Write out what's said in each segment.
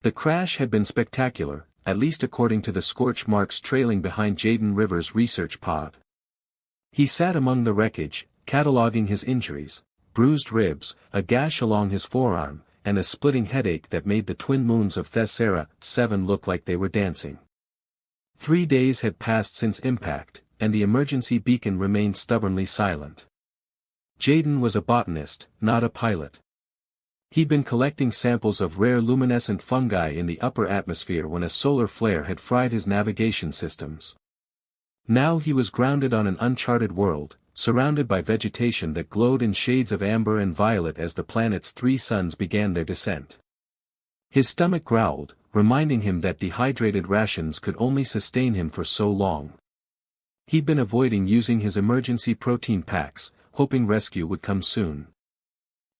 The crash had been spectacular, at least according to the scorch marks trailing behind Jaden River's research pod. He sat among the wreckage, cataloging his injuries: bruised ribs, a gash along his forearm, and a splitting headache that made the twin moons of Thessera 7 look like they were dancing. 3 days had passed since impact, and the emergency beacon remained stubbornly silent. Jaden was a botanist, not a pilot. He'd been collecting samples of rare luminescent fungi in the upper atmosphere when a solar flare had fried his navigation systems. Now he was grounded on an uncharted world, surrounded by vegetation that glowed in shades of amber and violet as the planet's 3 suns began their descent. His stomach growled, reminding him that dehydrated rations could only sustain him for so long. He'd been avoiding using his emergency protein packs, hoping rescue would come soon.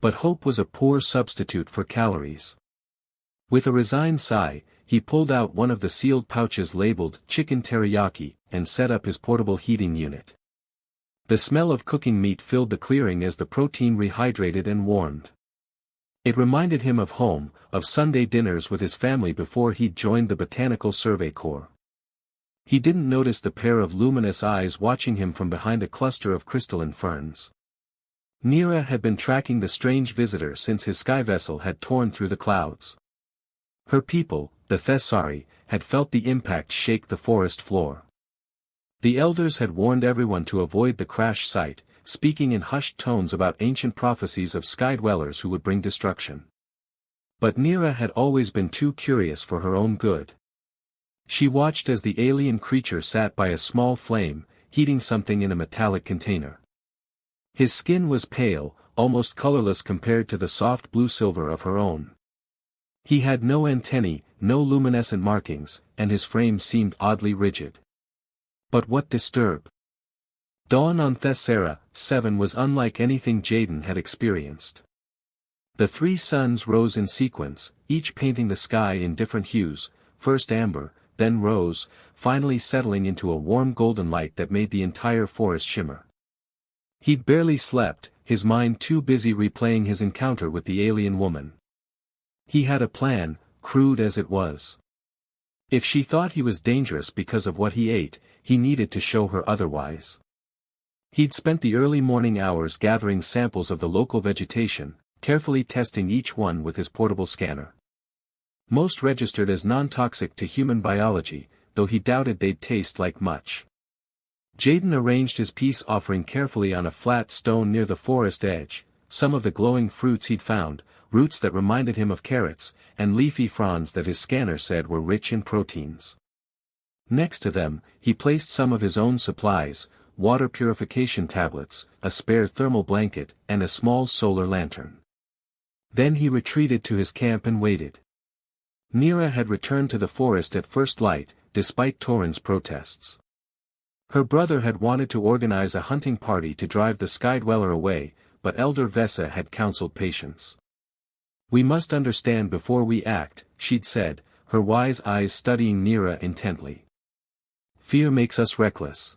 But hope was a poor substitute for calories. With a resigned sigh, he pulled out one of the sealed pouches labeled chicken teriyaki, and set up his portable heating unit. The smell of cooking meat filled the clearing as the protein rehydrated and warmed. It reminded him of home, of Sunday dinners with his family before he'd joined the Botanical Survey Corps. He didn't notice the pair of luminous eyes watching him from behind a cluster of crystalline ferns. Nira had been tracking the strange visitor since his sky vessel had torn through the clouds. Her people, the Thessari, had felt the impact shake the forest floor. The elders had warned everyone to avoid the crash site, speaking in hushed tones about ancient prophecies of sky dwellers who would bring destruction. But Nira had always been too curious for her own good. She watched as the alien creature sat by a small flame, heating something in a metallic container. His skin was pale, almost colorless compared to the soft blue silver of her own. He had no antennae, no luminescent markings, and his frame seemed oddly rigid. But what disturbed? Dawn on Thessera 7 was unlike anything Jaden had experienced. The 3 suns rose in sequence, each painting the sky in different hues, first amber, then rose, finally settling into a warm golden light that made the entire forest shimmer. He'd barely slept, his mind too busy replaying his encounter with the alien woman. He had a plan, crude as it was. If she thought he was dangerous because of what he ate, he needed to show her otherwise. He'd spent the early morning hours gathering samples of the local vegetation, carefully testing each one with his portable scanner. Most registered as non-toxic to human biology, though he doubted they'd taste like much. Jaden arranged his peace offering carefully on a flat stone near the forest edge, some of the glowing fruits he'd found, roots that reminded him of carrots, and leafy fronds that his scanner said were rich in proteins. Next to them, he placed some of his own supplies, water purification tablets, a spare thermal blanket, and a small solar lantern. Then he retreated to his camp and waited. Nira had returned to the forest at first light, despite Torin's protests. Her brother had wanted to organize a hunting party to drive the Sky Dweller away, but Elder Vesa had counseled patience. "We must understand before we act," she'd said, her wise eyes studying Nira intently. "Fear makes us reckless."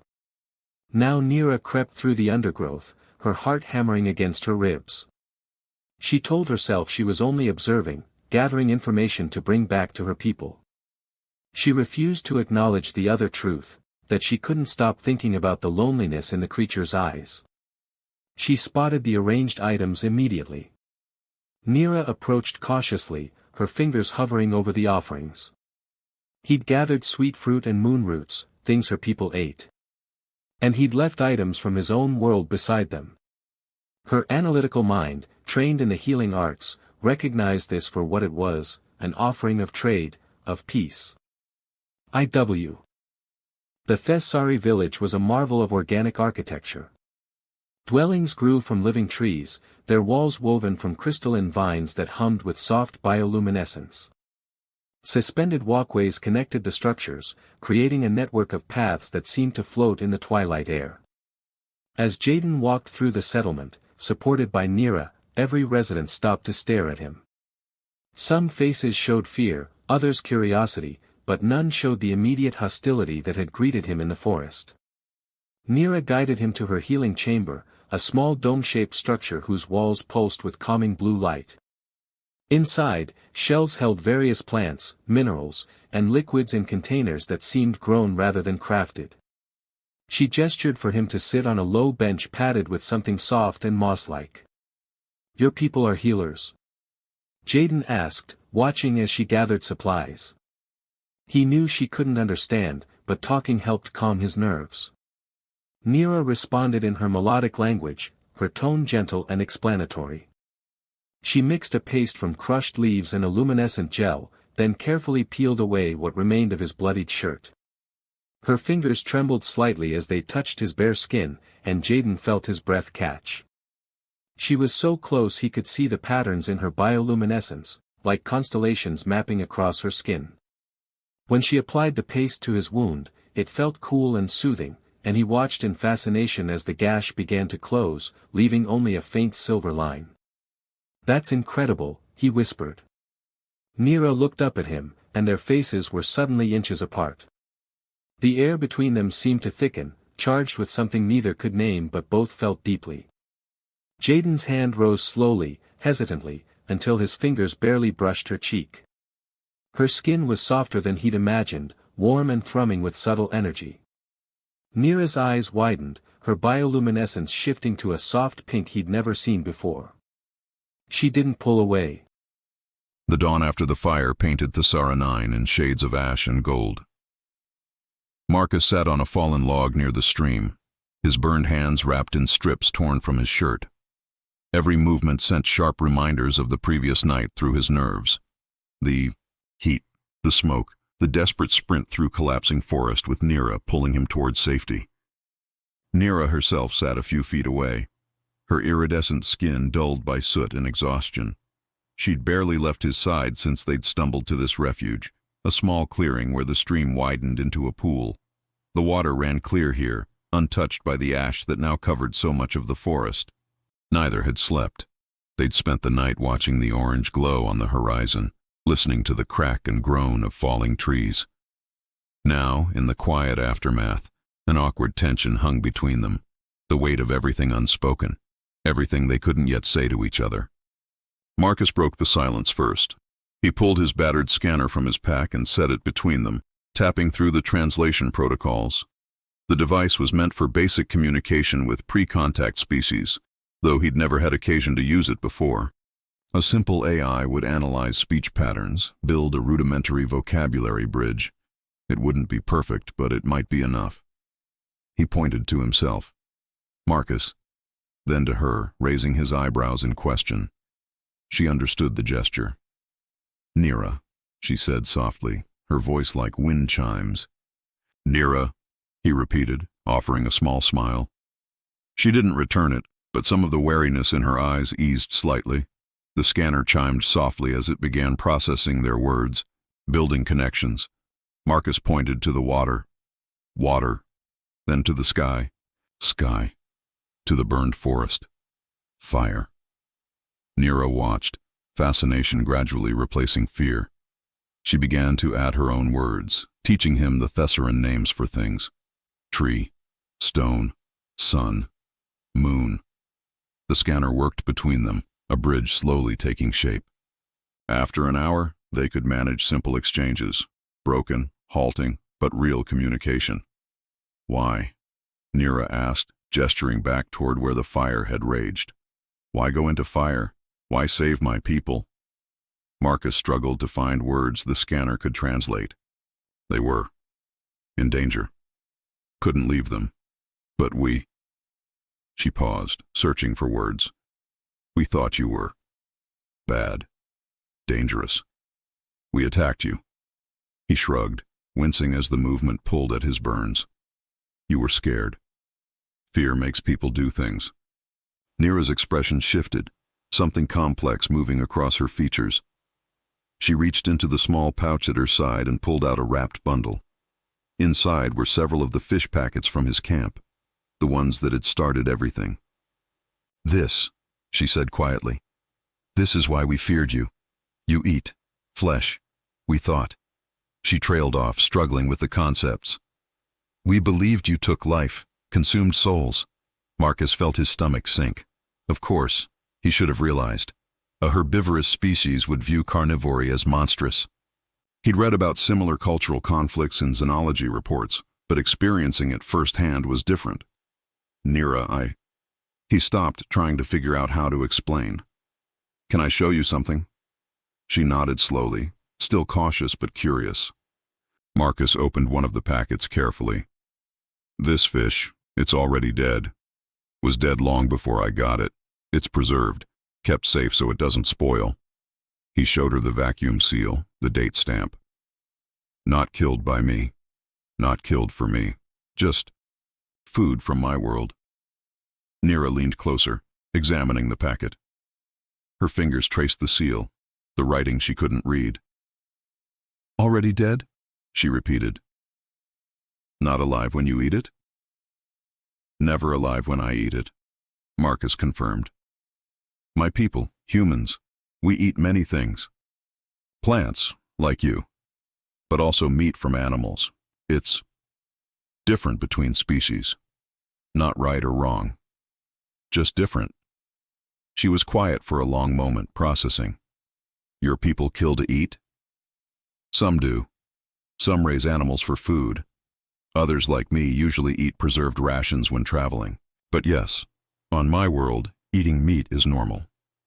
Now Nira crept through the undergrowth, her heart hammering against her ribs. She told herself she was only observing, gathering information to bring back to her people. She refused to acknowledge the other truth, that she couldn't stop thinking about the loneliness in the creature's eyes. She spotted the arranged items immediately. Nira approached cautiously, her fingers hovering over the offerings. He'd gathered sweet fruit and moon roots, things her people ate. And he'd left items from his own world beside them. Her analytical mind, trained in the healing arts, recognized this for what it was, an offering of trade, of peace. I.W. The Thessari village was a marvel of organic architecture. Dwellings grew from living trees, their walls woven from crystalline vines that hummed with soft bioluminescence. Suspended walkways connected the structures, creating a network of paths that seemed to float in the twilight air. As Jaden walked through the settlement, supported by Nira, every resident stopped to stare at him. Some faces showed fear, others curiosity, but none showed the immediate hostility that had greeted him in the forest. Nira guided him to her healing chamber, a small dome-shaped structure whose walls pulsed with calming blue light. Inside, shelves held various plants, minerals, and liquids in containers that seemed grown rather than crafted. She gestured for him to sit on a low bench padded with something soft and moss-like. "Your people are healers?" Jaden asked, watching as she gathered supplies. He knew she couldn't understand, but talking helped calm his nerves. Nira responded in her melodic language, her tone gentle and explanatory. She mixed a paste from crushed leaves and a luminescent gel, then carefully peeled away what remained of his bloodied shirt. Her fingers trembled slightly as they touched his bare skin, and Jaden felt his breath catch. She was so close he could see the patterns in her bioluminescence, like constellations mapping across her skin. When she applied the paste to his wound, it felt cool and soothing, and he watched in fascination as the gash began to close, leaving only a faint silver line. "That's incredible," he whispered. Nira looked up at him, and their faces were suddenly inches apart. The air between them seemed to thicken, charged with something neither could name but both felt deeply. Jaden's hand rose slowly, hesitantly, until his fingers barely brushed her cheek. Her skin was softer than he'd imagined, warm and thrumming with subtle energy. Nira's eyes widened, her bioluminescence shifting to a soft pink he'd never seen before. She didn't pull away. The dawn after the fire painted Thesara 9 in shades of ash and gold. Marcus sat on a fallen log near the stream, his burned hands wrapped in strips torn from his shirt. Every movement sent sharp reminders of the previous night through his nerves. The heat, the smoke, the desperate sprint through collapsing forest with Nira pulling him towards safety. Nira herself sat a few feet away, her iridescent skin dulled by soot and exhaustion. She'd barely left his side since they'd stumbled to this refuge, a small clearing where the stream widened into a pool. The water ran clear here, untouched by the ash that now covered so much of the forest. Neither had slept. They'd spent the night watching the orange glow on the horizon, listening to the crack and groan of falling trees. Now, in the quiet aftermath, an awkward tension hung between them, the weight of everything unspoken, everything they couldn't yet say to each other. Marcus broke the silence first. He pulled his battered scanner from his pack and set it between them, tapping through the translation protocols. The device was meant for basic communication with pre-contact species, though he'd never had occasion to use it before. A simple AI would analyze speech patterns, build a rudimentary vocabulary bridge. It wouldn't be perfect, but it might be enough. He pointed to himself. "Marcus," then to her, raising his eyebrows in question. She understood the gesture. "Nira," she said softly, her voice like wind chimes. "Nira," he repeated, offering a small smile. She didn't return it, but some of the wariness in her eyes eased slightly. The scanner chimed softly as it began processing their words, building connections. Marcus pointed to the water. Water. Then to the sky. Sky. To the burned forest. Fire. Nira watched, fascination gradually replacing fear. She began to add her own words, teaching him the Thessaran names for things. Tree, stone, sun, moon. The scanner worked between them, a bridge slowly taking shape. After an hour, they could manage simple exchanges, broken, halting, but real communication. "Why?" Nira asked, gesturing back toward where the fire had raged. "Why go into fire? Why save my people?" Marcus struggled to find words the scanner could translate. They were in danger. Couldn't leave them. But we... She paused, searching for words. "We thought you were bad, dangerous. We attacked you." He shrugged, wincing as the movement pulled at his burns. "You were scared. Fear makes people do things." Nira's expression shifted, something complex moving across her features. She reached into the small pouch at her side and pulled out a wrapped bundle. Inside were several of the fish packets from his camp, the ones that had started everything. "This," she said quietly. "This is why we feared you. You eat flesh, we thought." She trailed off, struggling with the concepts. "We believed you took life, consumed souls." Marcus felt his stomach sink. Of course, he should have realized. A herbivorous species would view carnivory as monstrous. He'd read about similar cultural conflicts in xenology reports, but experiencing it firsthand was different. Nira, He stopped, trying to figure out how to explain. Can I show you something? She nodded slowly, still cautious but curious. Marcus opened one of the packets carefully. This fish, it's already dead. Was dead long before I got it. It's preserved, kept safe so it doesn't spoil. He showed her the vacuum seal, the date stamp. Not killed by me. Not killed for me. Just food from my world. Nira leaned closer, examining the packet. Her fingers traced the seal, the writing she couldn't read. Already dead? She repeated. Not alive when you eat it? Never alive when I eat it, Marcus confirmed. My people, humans, we eat many things. Plants, like you, but also meat from animals. It's different between species. Not right or wrong. Just different. She was quiet for a long moment, processing. Your people kill to eat? Some do. Some raise animals for food. Others, like me, usually eat preserved rations when traveling. But yes, on my world, eating meat is normal.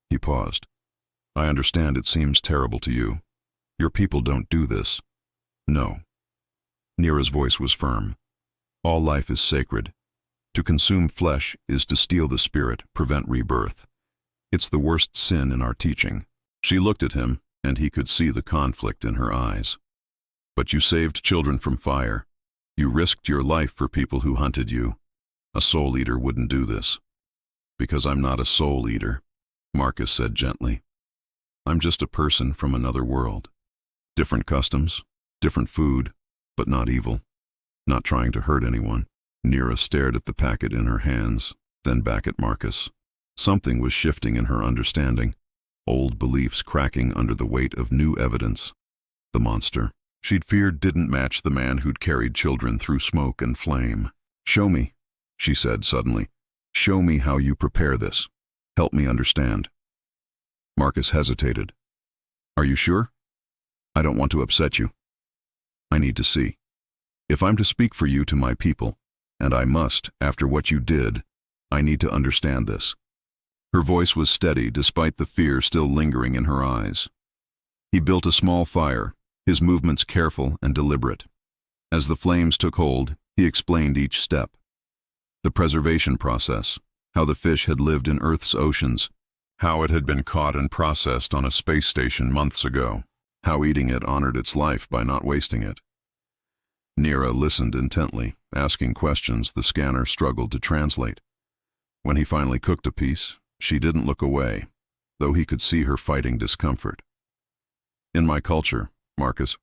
He paused. I understand it seems terrible to you. Your people don't do this. No. Nira's voice was firm. All life is sacred. To consume flesh is to steal the spirit, prevent rebirth. It's the worst sin in our teaching. She looked at him, and he could see the conflict in her eyes. But you saved children from fire. You risked your life for people who hunted you. A soul eater wouldn't do this. Because I'm not a soul eater, Marcus said gently. I'm just a person from another world. Different customs, different food, but not evil. Not trying to hurt anyone. Nira stared at the packet in her hands, then back at Marcus. Something was shifting in her understanding. Old beliefs cracking under the weight of new evidence. The monster she'd feared didn't match the man who'd carried children through smoke and flame. Show me, she said suddenly. Show me how you prepare this. Help me understand. Marcus hesitated. Are you sure? I don't want to upset you. I need to see. If I'm to speak for you to my people, and I must, after what you did, I need to understand this. Her voice was steady despite the fear still lingering in her eyes. He built a small fire, his movements careful and deliberate. As the flames took hold, he explained each step. The preservation process, how the fish had lived in Earth's oceans, how it had been caught and processed on a space station months ago, how eating it honored its life by not wasting it. Nira listened intently, asking questions the scanner struggled to translate. When he finally cooked a piece, she didn't look away, though he could see her fighting discomfort. In my culture, Marcus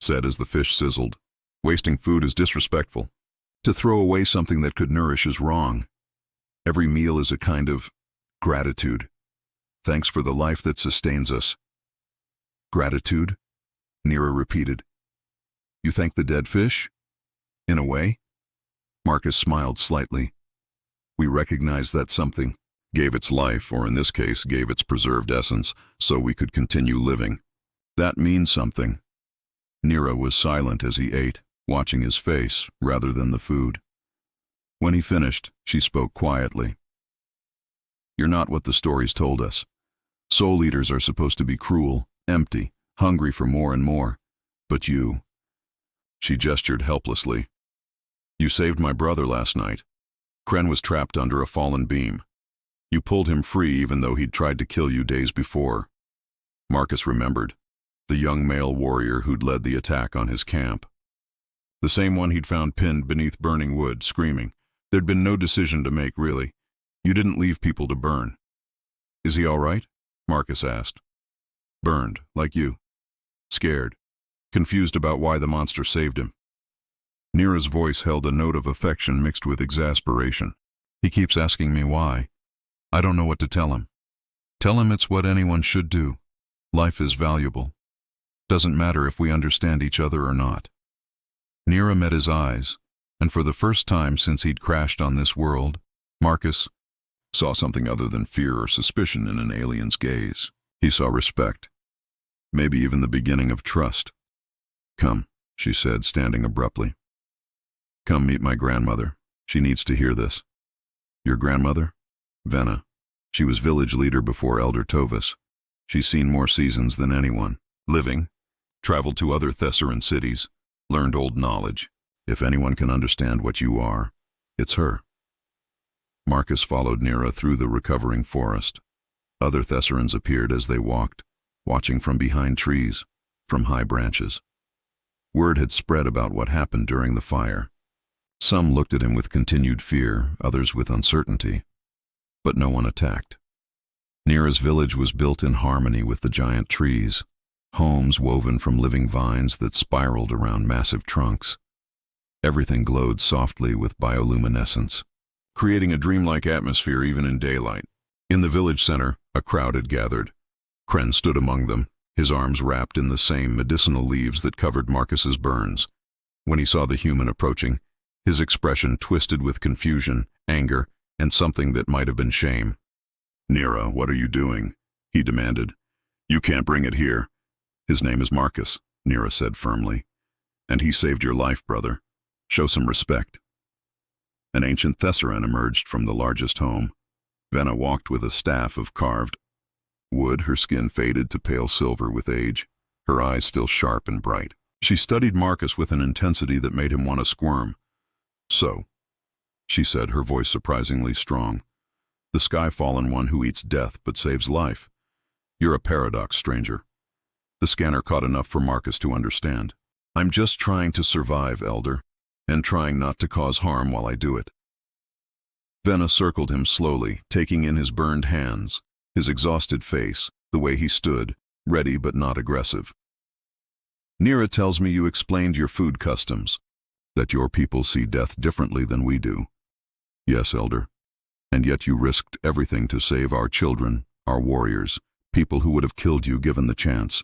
said as the fish sizzled, wasting food is disrespectful. To throw away something that could nourish is wrong. Every meal is a kind of gratitude. Thanks for the life that sustains us. Gratitude? Nira repeated. You thank the dead fish? In a way? Marcus smiled slightly. We recognize that something gave its life, or in this case, gave its preserved essence, so we could continue living. That means something. Nira was silent as he ate, watching his face rather than the food. When he finished, she spoke quietly. You're not what the stories told us. Soul eaters are supposed to be cruel, empty, hungry for more and more. But you... She gestured helplessly. You saved my brother last night. Kren was trapped under a fallen beam. You pulled him free even though he'd tried to kill you days before. Marcus remembered. The young male warrior who'd led the attack on his camp. The same one he'd found pinned beneath burning wood, screaming. There'd been no decision to make, really. You didn't leave people to burn. Is he all right? Marcus asked. Burned, like you. Scared. Confused about why the monster saved him. Nira's voice held a note of affection mixed with exasperation. He keeps asking me why. I don't know what to tell him. Tell him it's what anyone should do. Life is valuable. Doesn't matter if we understand each other or not. Nira met his eyes, and for the first time since he'd crashed on this world, Marcus saw something other than fear or suspicion in an alien's gaze. He saw respect, maybe even the beginning of trust. "Come," she said, standing abruptly. "Come meet my grandmother. She needs to hear this." "Your grandmother?" "Venna. She was village leader before Elder Tovus. She's seen more seasons than anyone. Living, traveled to other Thessaran cities, learned old knowledge. If anyone can understand what you are, it's her." Marcus followed Nira through the recovering forest. Other Thessarans appeared as they walked, watching from behind trees, from high branches. Word had spread about what happened during the fire. Some looked at him with continued fear, others with uncertainty. But no one attacked. Nira's village was built in harmony with the giant trees, homes woven from living vines that spiraled around massive trunks. Everything glowed softly with bioluminescence, creating a dreamlike atmosphere even in daylight. In the village center, a crowd had gathered. Kren stood among them, his arms wrapped in the same medicinal leaves that covered Marcus's burns. When he saw the human approaching, his expression twisted with confusion, anger, and something that might have been shame. "Nira, what are you doing?" he demanded. "You can't bring it here." "His name is Marcus," Nira said firmly. "And he saved your life, brother. Show some respect." An ancient Thessaran emerged from the largest home. Venna walked with a staff of carved wood, her skin faded to pale silver with age, her eyes still sharp and bright. She studied Marcus with an intensity that made him want to squirm. "So," she said, her voice surprisingly strong, "the sky-fallen one who eats death but saves life. You're a paradox, stranger." The scanner caught enough for Marcus to understand. "I'm just trying to survive, Elder, and trying not to cause harm while I do it." Venna circled him slowly, taking in his burned hands, his exhausted face, the way he stood, ready but not aggressive. "Nira tells me you explained your food customs, that your people see death differently than we do." "Yes, Elder. And yet you risked everything to save our children, our warriors, people who would have killed you given the chance."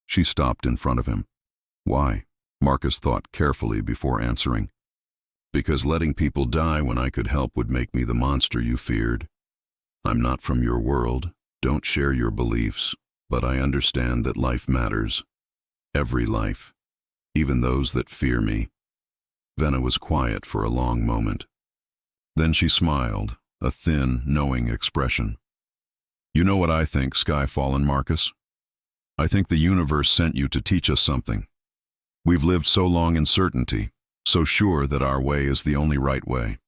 She stopped in front of him. "Why?" Marcus thought carefully before answering. "Because letting people die when I could help would make me the monster you feared. I'm not from your world, don't share your beliefs, but I understand that life matters. Every life, even those that fear me." Venna was quiet for a long moment. Then she smiled, a thin, knowing expression. "You know what I think, Sky-Fallen Marcus? I think the universe sent you to teach us something. We've lived so long in certainty, so sure that our way is the only right way.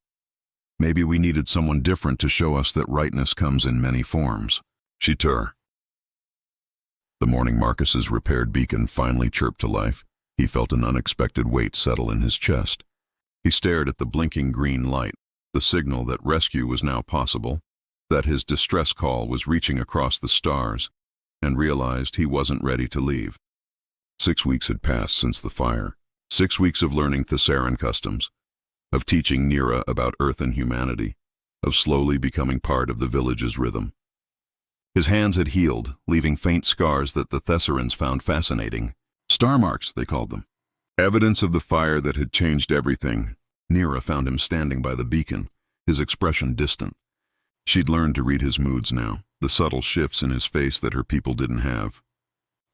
Maybe we needed someone different to show us that rightness comes in many forms." Shitur. The morning Marcus's repaired beacon finally chirped to life. He felt an unexpected weight settle in his chest. He stared at the blinking green light, the signal that rescue was now possible, that his distress call was reaching across the stars, and realized he wasn't ready to leave. 6 weeks had passed since the fire. 6 weeks of learning Thessaran customs, of teaching Nira about Earth and humanity, of slowly becoming part of the village's rhythm. His hands had healed, leaving faint scars that the Thessarans found fascinating. Star marks, they called them. Evidence of the fire that had changed everything. Nira found him standing by the beacon, his expression distant. She'd learned to read his moods now, the subtle shifts in his face that her people didn't have.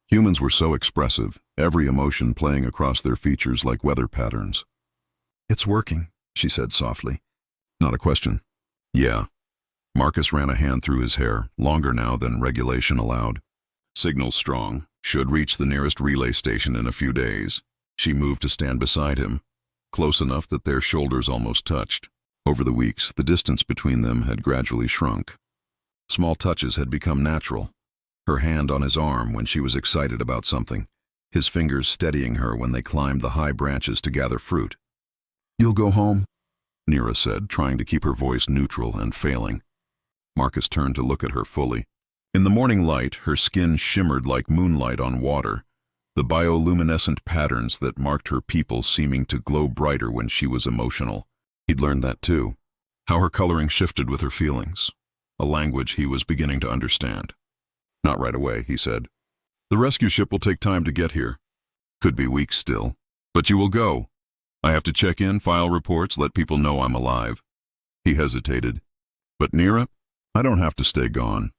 Humans were so expressive, every emotion playing across their features like weather patterns. "It's working," she said softly. "Not a question." "Yeah." Marcus ran a hand through his hair, longer now than regulation allowed. "Signal strong. Should reach the nearest relay station in a few days." She moved to stand beside him, close enough that their shoulders almost touched. Over the weeks, the distance between them had gradually shrunk. Small touches had become natural. Her hand on his arm when she was excited about something, his fingers steadying her when they climbed the high branches to gather fruit. "You'll go home?" Nira said, trying to keep her voice neutral and failing. Marcus turned to look at her fully. In the morning light, her skin shimmered like moonlight on water, the bioluminescent patterns that marked her people seeming to glow brighter when she was emotional. He'd learned that too, how her coloring shifted with her feelings, a language he was beginning to understand. "Not right away," he said. "The rescue ship will take time to get here. Could be weeks still. But you will go. I have to check in, file reports, let people know I'm alive." He hesitated. But Nira, I don't have to stay gone.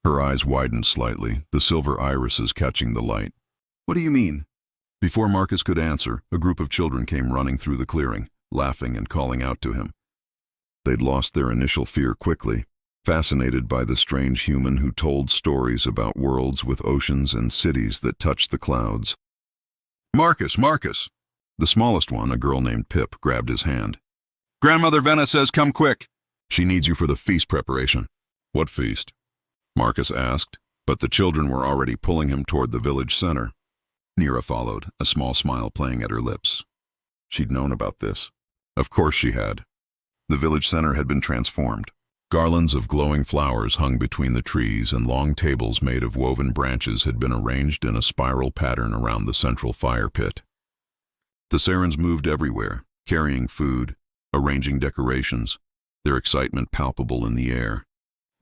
Her eyes widened slightly, the silver irises catching the light. What do you mean? Before Marcus could answer, a group of children came running through the clearing, laughing and calling out to him. They'd lost their initial fear quickly, fascinated by the strange human who told stories about worlds with oceans and cities that touched the clouds. Marcus, Marcus! The smallest one, a girl named Pip, grabbed his hand. Grandmother Venna says come quick! She needs you for the feast preparation. What feast? Marcus asked, but the children were already pulling him toward the village center. Nira followed, a small smile playing at her lips. She'd known about this. Of course she had. The village center had been transformed. Garlands of glowing flowers hung between the trees, and long tables made of woven branches had been arranged in a spiral pattern around the central fire pit. The Sarans moved everywhere, carrying food, arranging decorations, their excitement palpable in the air.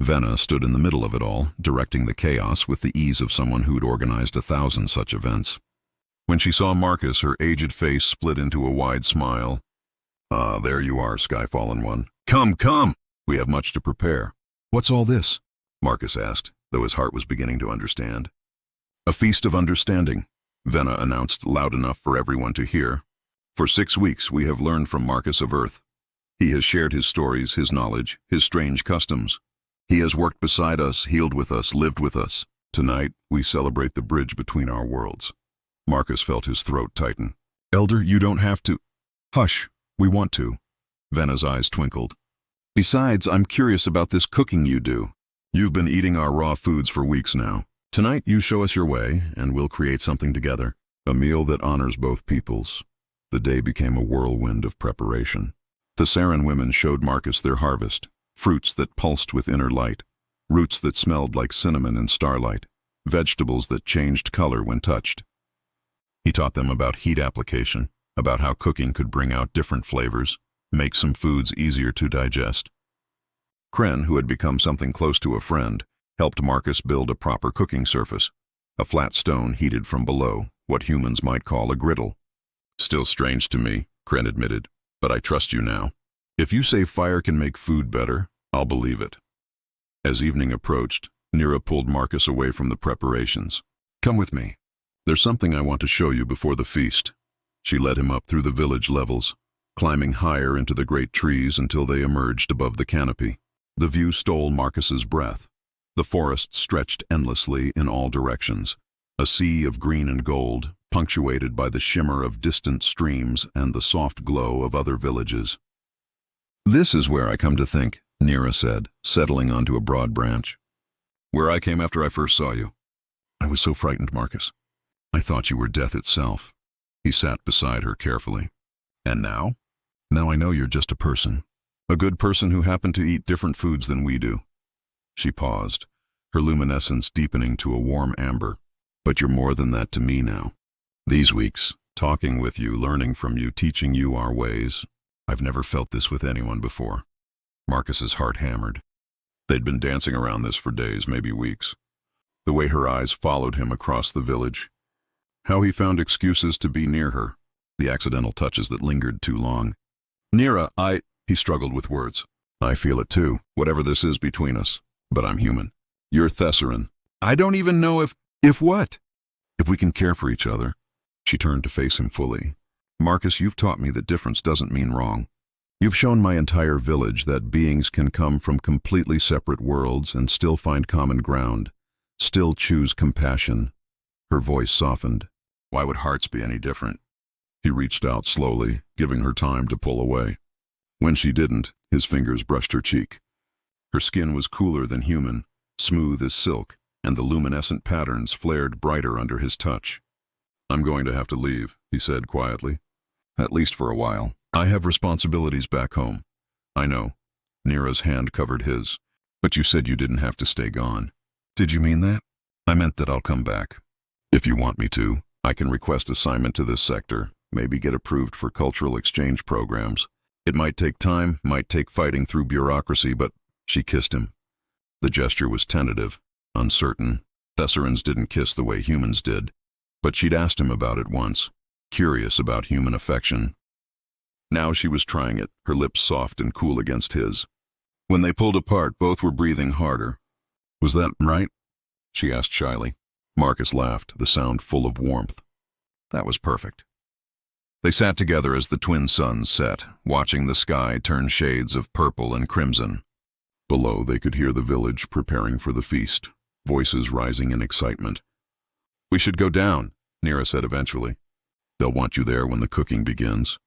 Venna stood in the middle of it all, directing the chaos with the ease of someone who'd organized 1,000 such events. When she saw Marcus, her aged face split into a wide smile. Ah, there you are, Skyfallen One. Come, come! We have much to prepare. What's all this? Marcus asked, though his heart was beginning to understand. A feast of understanding, Venna announced loud enough for everyone to hear. For 6 weeks we have learned from Marcus of Earth. He has shared his stories, his knowledge, his strange customs. He has worked beside us, healed with us, lived with us. Tonight, we celebrate the bridge between our worlds. Marcus felt his throat tighten. Elder, you don't have to. Hush, we want to. Venna's eyes twinkled. Besides, I'm curious about this cooking you do. You've been eating our raw foods for weeks now. Tonight, you show us your way, and we'll create something together. A meal that honors both peoples. The day became a whirlwind of preparation. The Saran women showed Marcus their harvest, fruits that pulsed with inner light, roots that smelled like cinnamon and starlight, vegetables that changed color when touched. He taught them about heat application, about how cooking could bring out different flavors, make some foods easier to digest. Kren, who had become something close to a friend, helped Marcus build a proper cooking surface, a flat stone heated from below, what humans might call a griddle. Still strange to me, Kren admitted, but I trust you now. If you say fire can make food better, I'll believe it. As evening approached, Nira pulled Marcus away from the preparations. Come with me. There's something I want to show you before the feast. She led him up through the village levels, climbing higher into the great trees until they emerged above the canopy. The view stole Marcus's breath. The forest stretched endlessly in all directions, a sea of green and gold, punctuated by the shimmer of distant streams and the soft glow of other villages. This is where I come to think, Nira said, settling onto a broad branch. Where I came after I first saw you. I was so frightened, Marcus. I thought you were death itself. He sat beside her carefully. And now? Now I know you're just a person. A good person who happened to eat different foods than we do. She paused, her luminescence deepening to a warm amber. But you're more than that to me now. These weeks, talking with you, learning from you, teaching you our ways, I've never felt this with anyone before. Marcus's heart hammered. They'd been dancing around this for days, maybe weeks. The way her eyes followed him across the village. How he found excuses to be near her. The accidental touches that lingered too long. Nira, he struggled with words. I feel it too, whatever this is between us. But I'm human. You're Thessaran. I don't even know if what? If we can care for each other. She turned to face him fully. Marcus, you've taught me that difference doesn't mean wrong. You've shown my entire village that beings can come from completely separate worlds and still find common ground, still choose compassion. Her voice softened. Why would hearts be any different? He reached out slowly, giving her time to pull away. When she didn't, his fingers brushed her cheek. Her skin was cooler than human, smooth as silk, and the luminescent patterns flared brighter under his touch. I'm going to have to leave, he said quietly. At least for a while. I have responsibilities back home. I know. Nira's hand covered his. But you said you didn't have to stay gone. Did you mean that? I meant that I'll come back. If you want me to, I can request assignment to this sector, maybe get approved for cultural exchange programs. It might take time, might take fighting through bureaucracy, but she kissed him. The gesture was tentative, uncertain. Thessarans didn't kiss the way humans did. But she'd asked him about it once, curious about human affection. Now she was trying it, her lips soft and cool against his. When they pulled apart, both were breathing harder. "Was that right?" she asked shyly. Marcus laughed, the sound full of warmth. That was perfect. They sat together as the twin suns set, watching the sky turn shades of purple and crimson. Below, they could hear the village preparing for the feast, voices rising in excitement. "We should go down," Nira said eventually. "They'll want you there when the cooking begins."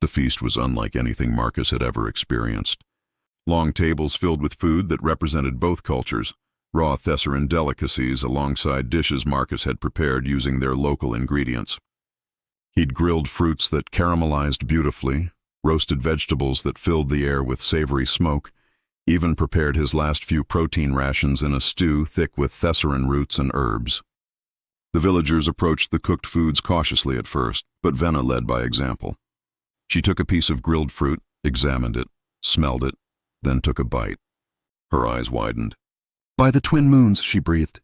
The feast was unlike anything Marcus had ever experienced. Long tables filled with food that represented both cultures, raw Thessaran delicacies alongside dishes Marcus had prepared using their local ingredients. He'd grilled fruits that caramelized beautifully, roasted vegetables that filled the air with savory smoke, even prepared his last few protein rations in a stew thick with Thessaran roots and herbs. The villagers approached the cooked foods cautiously at first, but Venna led by example. She took a piece of grilled fruit, examined it, smelled it, then took a bite. Her eyes widened. "By the twin moons," she breathed.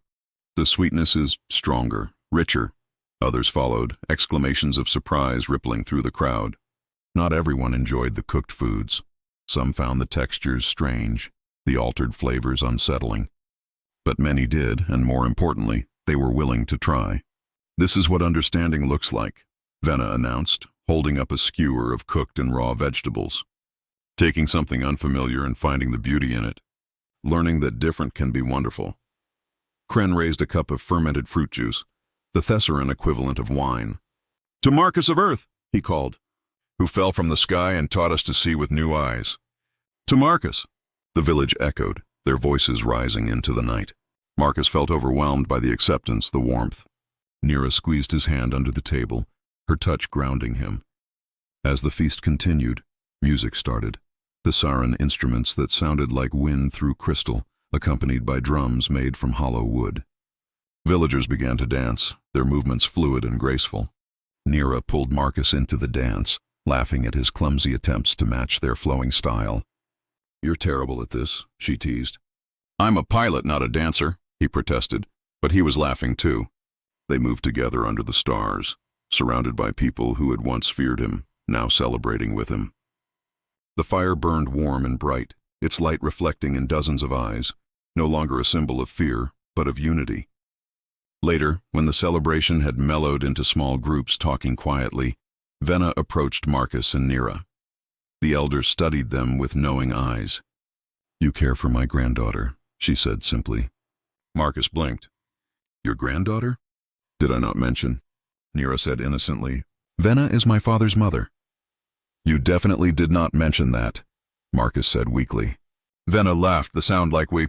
"The sweetness is stronger, richer." Others followed, exclamations of surprise rippling through the crowd. Not everyone enjoyed the cooked foods. Some found the textures strange, the altered flavors unsettling. But many did, and more importantly, they were willing to try. "This is what understanding looks like," Venna announced, holding up a skewer of cooked and raw vegetables. "Taking something unfamiliar and finding the beauty in it. Learning that different can be wonderful." Kren raised a cup of fermented fruit juice, the Thessaran equivalent of wine. "To Marcus of Earth," he called, "who fell from the sky and taught us to see with new eyes." "To Marcus," the village echoed, their voices rising into the night. Marcus felt overwhelmed by the acceptance, the warmth. Nira squeezed his hand under the table, her touch grounding him. As the feast continued, music started, the Saran instruments that sounded like wind through crystal, accompanied by drums made from hollow wood. Villagers began to dance, their movements fluid and graceful. Nira pulled Marcus into the dance, laughing at his clumsy attempts to match their flowing style. "You're terrible at this," she teased. "I'm a pilot, not a dancer," he protested, but he was laughing too. They moved together under the stars, surrounded by people who had once feared him, now celebrating with him. The fire burned warm and bright, its light reflecting in dozens of eyes, no longer a symbol of fear, but of unity. Later, when the celebration had mellowed into small groups talking quietly, Venna approached Marcus and Nira. The elders studied them with knowing eyes. "You care for my granddaughter," she said simply. Marcus blinked. "Your granddaughter? Did I not mention?" Nira said innocently. "Venna is my father's mother." "You definitely did not mention that," Marcus said weakly. Venna laughed, the sound like we